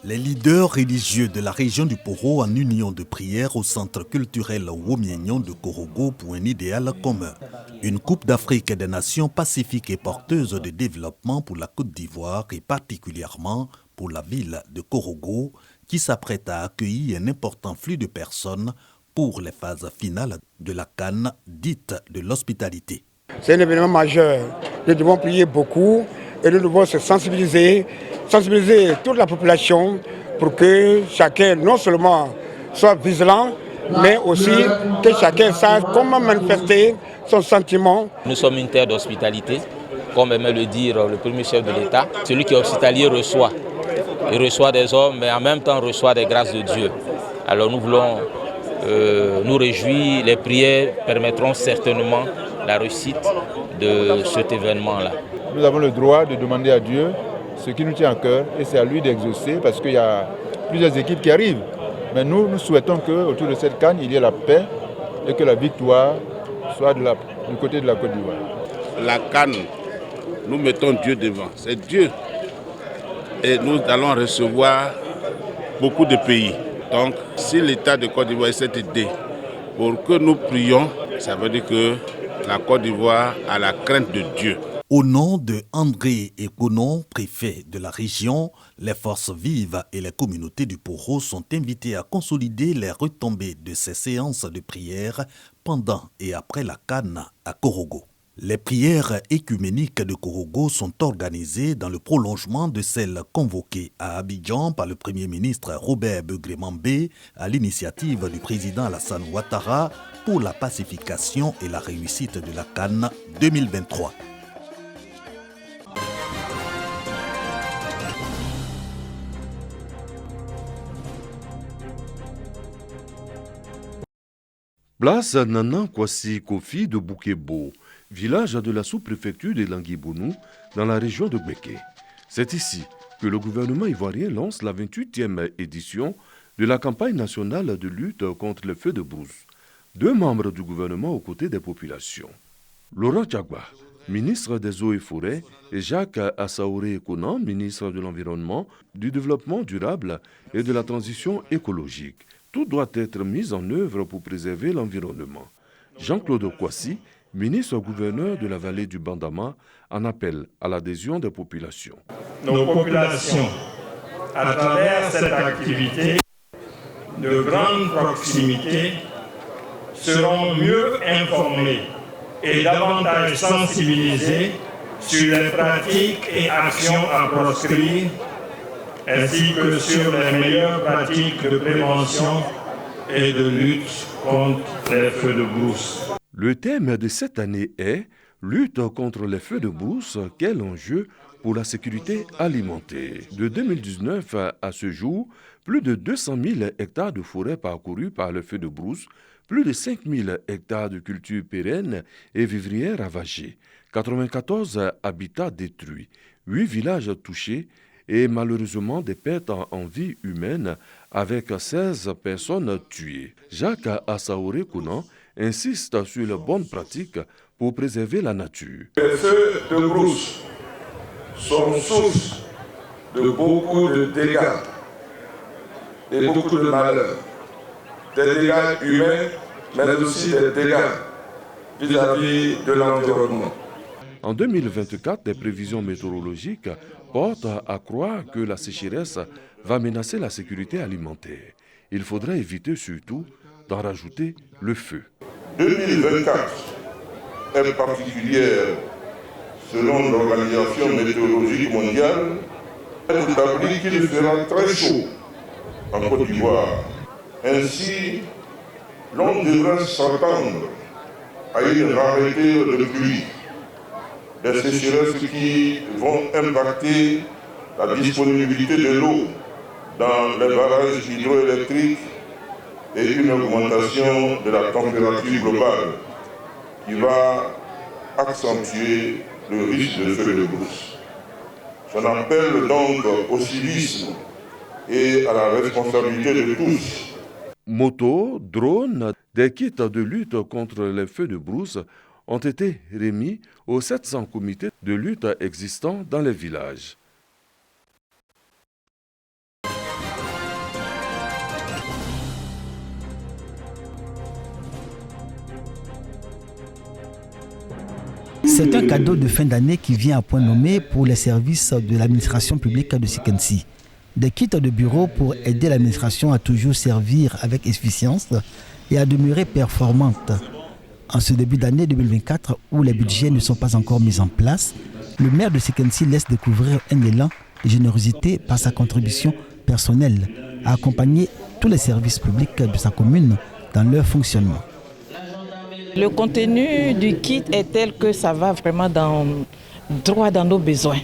Les leaders religieux de la région du Poro en union de prière au centre culturel Womienyon de Korogo pour un idéal commun. Une Coupe d'Afrique des Nations pacifique et porteuse de développement pour la Côte d'Ivoire et particulièrement pour la ville de Korogo qui s'apprête à accueillir un important flux de personnes pour les phases finales de la CAN dite de l'hospitalité. C'est un événement majeur. Nous devons prier beaucoup et nous devons se sensibiliser toute la population pour que chacun non seulement soit vigilant, mais aussi que chacun sache comment manifester son sentiment. Nous sommes une terre d'hospitalité, comme aimait le dire le premier chef de l'État. Celui qui est hospitalier reçoit. Il reçoit des hommes, mais en même temps reçoit des grâces de Dieu. Alors nous voulons nous réjouir, les prières permettront certainement la réussite de cet événement-là. Nous avons le droit de demander à Dieu ce qui nous tient à cœur et c'est à lui d'exaucer parce qu'il y a plusieurs équipes qui arrivent. Mais nous souhaitons qu'autour de cette CAN, il y ait la paix et que la victoire soit du côté de la Côte d'Ivoire. La CAN, nous mettons Dieu devant. C'est Dieu. Et nous allons recevoir beaucoup de pays. Donc, si l'État de Côte d'Ivoire essaie d'aider pour que nous prions, ça veut dire que la Côte d'Ivoire a la crainte de Dieu. Au nom de André Ekonon, préfet de la région, les forces vives et les communautés du Poro sont invitées à consolider les retombées de ces séances de prière pendant et après la CAN à Korogo. Les prières écuméniques de Korogo sont organisées dans le prolongement de celles convoquées à Abidjan par le Premier ministre Robert Begré-Mambé à l'initiative du président Alassane Ouattara pour la pacification et la réussite de la CAN 2023. Place Nana Kwasi Kofi de Boukebo, village de la sous-préfecture de Languibounou, dans la région de Gbeke. C'est ici que le gouvernement ivoirien lance la 28e édition de la campagne nationale de lutte contre les feux de brousse. 2 membres du gouvernement aux côtés des populations. Laurent Tchagba, ministre des Eaux et Forêts, et Jacques Assaouré Konan, ministre de l'Environnement, du Développement durable et de la Transition écologique. Tout doit être mis en œuvre pour préserver l'environnement. Jean-Claude Kwasi, ministre-gouverneur de la vallée du Bandama, en appelle à l'adhésion des populations. Nos populations, à travers cette activité de grande proximité, seront mieux informées et davantage sensibilisées sur les pratiques et actions à proscrire, ainsi que sur les meilleures pratiques de prévention et de lutte contre les feux de brousse. Le thème de cette année est « Lutte contre les feux de brousse, quel enjeu pour la sécurité alimentaire ». De 2019 à ce jour, plus de 200 000 hectares de forêt parcourus par le feu de brousse, plus de 5 000 hectares de cultures pérennes et vivrières ravagées, 94 habitats détruits, 8 villages touchés, et malheureusement des pertes en vie humaine avec 16 personnes tuées. Jacques Assaouré Kounan insiste sur les bonnes pratiques pour préserver la nature. Les feux de brousse sont source de beaucoup de dégâts et beaucoup de malheurs. Des dégâts humains, mais aussi des dégâts vis-à-vis de l'environnement. En 2024, des prévisions météorologiques portent à croire que la sécheresse va menacer la sécurité alimentaire. Il faudra éviter surtout d'en rajouter le feu. 2024 est particulière selon l'Organisation météorologique mondiale. Elle établit qu'il fera très chaud en Côte d'Ivoire. Ainsi, l'on devrait s'attendre à une rareté de pluie. Des sécheresses qui vont impacter la disponibilité de l'eau dans les barrages hydroélectriques et une augmentation de la température globale qui va accentuer le risque de feu de brousse. J'en appelle donc au civisme et à la responsabilité de tous. Motos, drones, des kits de lutte contre les feux de brousse ont été remis aux 700 comités de lutte existants dans les villages. C'est un cadeau de fin d'année qui vient à point nommé pour les services de l'administration publique de Sikensi. Des kits de bureau pour aider l'administration à toujours servir avec efficience et à demeurer performante. En ce début d'année 2024, où les budgets ne sont pas encore mis en place, le maire de Sikensi laisse découvrir un élan de générosité par sa contribution personnelle à accompagner tous les services publics de sa commune dans leur fonctionnement. Le contenu du kit est tel que ça va vraiment droit dans nos besoins.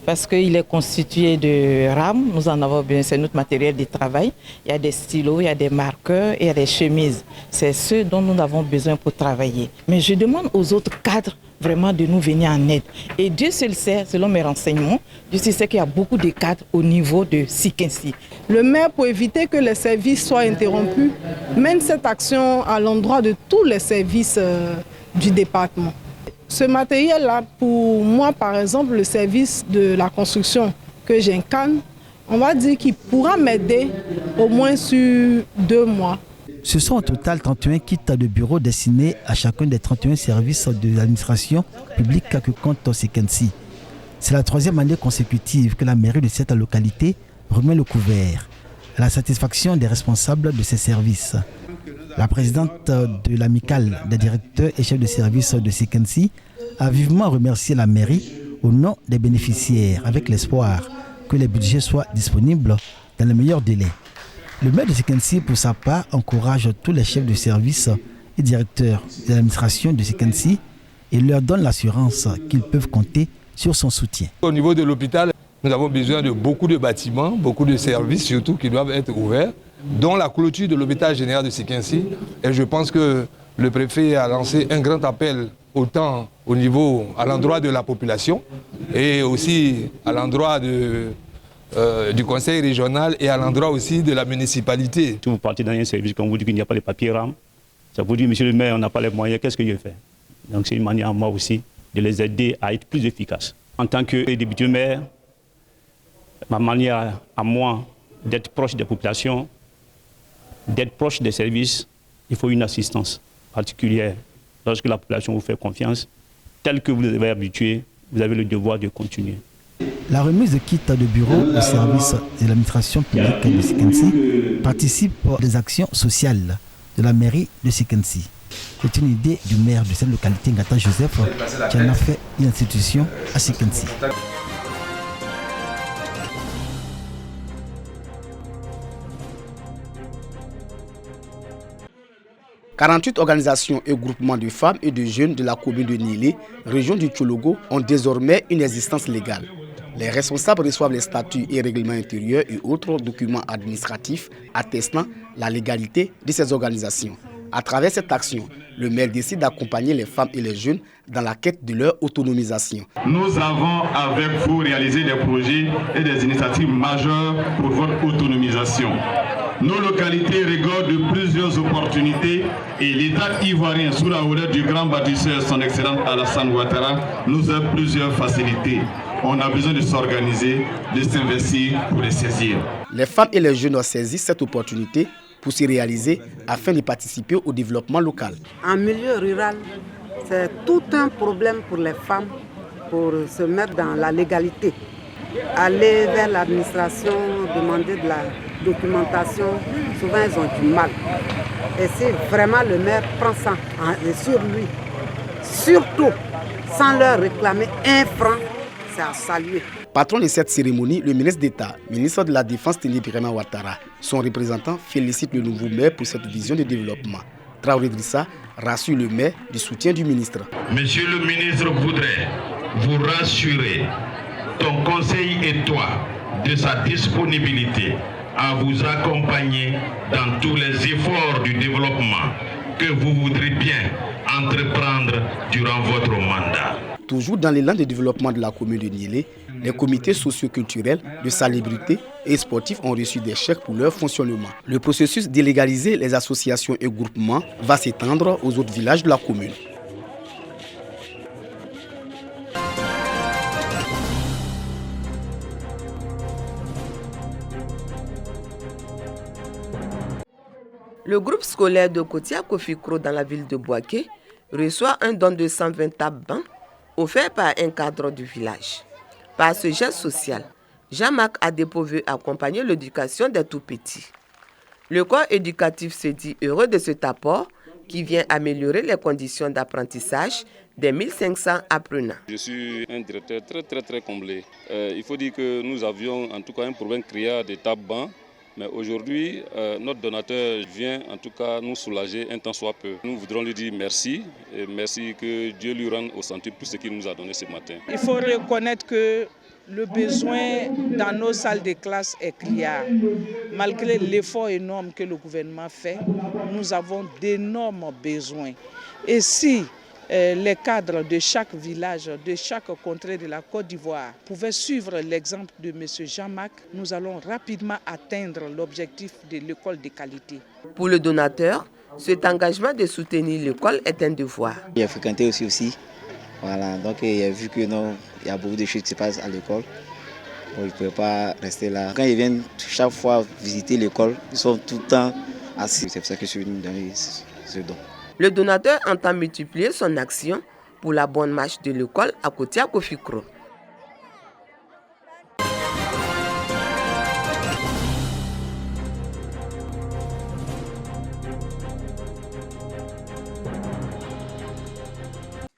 Parce qu'il est constitué de rames, nous en avons besoin, c'est notre matériel de travail. Il y a des stylos, il y a des marqueurs et il y a des chemises. C'est ce dont nous avons besoin pour travailler. Mais je demande aux autres cadres vraiment de nous venir en aide. Et Dieu seul sait, selon mes renseignements, Dieu seul sait qu'il y a beaucoup de cadres au niveau de Sikensi. Le maire, pour éviter que les services soient interrompus, mène cette action à l'endroit de tous les services du département. Ce matériel-là, pour moi, par exemple, le service de la construction que j'incarne, on va dire qu'il pourra m'aider au moins sur 2 mois. Ce sont au total 31 kits de bureau destinés à chacun des 31 services de l'administration publique que compte Sikensi. C'est la 3e année consécutive que la mairie de cette localité remet le couvert à la satisfaction des responsables de ces services. La présidente de l'amicale des directeurs et chefs de service de Sikensi a vivement remercié la mairie au nom des bénéficiaires avec l'espoir que les budgets soient disponibles dans les meilleurs délais. Le maire de Sikensi, pour sa part, encourage tous les chefs de service et directeurs de l'administration de Sikensi et leur donne l'assurance qu'ils peuvent compter sur son soutien. Au niveau de l'hôpital, nous avons besoin de beaucoup de bâtiments, beaucoup de services surtout qui doivent être ouverts, dont la clôture de l'hôpital général de Sikensi. Et je pense que le préfet a lancé un grand appel autant à l'endroit de la population et aussi à l'endroit du conseil régional et à l'endroit aussi de la municipalité. Si vous partez dans un service, quand on vous dit qu'il n'y a pas les papiers RAM, ça vous dit, monsieur le maire, on n'a pas les moyens, qu'est-ce que je fais? Donc c'est une manière à moi aussi de les aider à être plus efficaces. En tant que député maire, ma manière à moi d'être proche des populations, d'être proche des services, il faut une assistance particulière. Lorsque la population vous fait confiance, tel que vous les avez habitués, vous avez le devoir de continuer. La remise de kits de bureau au service de l'administration publique de Sikensi participe des actions sociales de la mairie de Sikensi. C'est une idée du maire de cette localité, Ngata Joseph, qui en a fait une institution à Sikensi. « 48 organisations et groupements de femmes et de jeunes de la commune de Niélé, région du Tchologo, ont désormais une existence légale. Les responsables reçoivent les statuts et règlements intérieurs et autres documents administratifs attestant la légalité de ces organisations. À travers cette action, le maire décide d'accompagner les femmes et les jeunes dans la quête de leur autonomisation. Nous avons avec vous réalisé des projets et des initiatives majeures pour votre autonomisation. Nos localités regorgent de plusieurs opportunités et l'État ivoirien, sous la houlette du grand bâtisseur, son excellence Alassane Ouattara, nous a plusieurs facilités. On a besoin de s'organiser, de s'investir pour les saisir. Les femmes et les jeunes ont saisi cette opportunité pour s'y réaliser afin de participer au développement local. En milieu rural, c'est tout un problème pour les femmes pour se mettre dans la légalité. Aller vers l'administration, demander de la documentation, souvent ils ont du mal. Et si vraiment le maire prend ça sur lui, surtout sans leur réclamer un franc, c'est à saluer. Patron de cette cérémonie, le ministre d'État, ministre de la Défense Téné Birama Ouattara, son représentant félicite le nouveau maire pour cette vision de développement. Traoré Drissa rassure le maire du soutien du ministre. Monsieur le ministre voudrait vous rassurer, ton conseil et toi, de sa disponibilité à vous accompagner dans tous les efforts du développement que vous voudrez bien entreprendre durant votre mandat. Toujours dans l'élan de développement de la commune de Niélé, les comités socio-culturels, de salubrité et sportifs ont reçu des chèques pour leur fonctionnement. Le processus de légaliser les associations et groupements va s'étendre aux autres villages de la commune. Le groupe scolaire de Kotia Kofikro dans la ville de Bouaké reçoit un don de 120 tables offert par un cadre du village. Par ce geste social, Jean-Marc Adepo veut accompagner l'éducation des tout-petits. Le corps éducatif se dit heureux de cet apport qui vient améliorer les conditions d'apprentissage des 1500 apprenants. Je suis un directeur très comblé. Il faut dire que nous avions en tout cas un problème criard de tables-bancs, mais aujourd'hui notre donateur vient en tout cas nous soulager un tant soit peu. Nous voudrons lui dire merci et merci que Dieu lui rende au centuple tout ce qu'il nous a donné ce matin. Il faut reconnaître que le besoin dans nos salles de classe est criard. Malgré l'effort énorme que le gouvernement fait, nous avons d'énormes besoins. Et si les cadres de chaque village, de chaque contrée de la Côte d'Ivoire pouvaient suivre l'exemple de M. Jean-Marc, nous allons rapidement atteindre l'objectif de l'école de qualité. Pour le donateur, cet engagement de soutenir l'école est un devoir. J'ai fréquenté aussi. Voilà, donc il a vu que non, il y a beaucoup de choses qui se passent à l'école. Bon, ils ne pouvaient pas rester là. Quand ils viennent chaque fois visiter l'école, ils sont tout le temps assis. C'est pour ça que je suis venu donner ce don. Le donateur entend multiplier son action pour la bonne marche de l'école à Kotia Kofikro.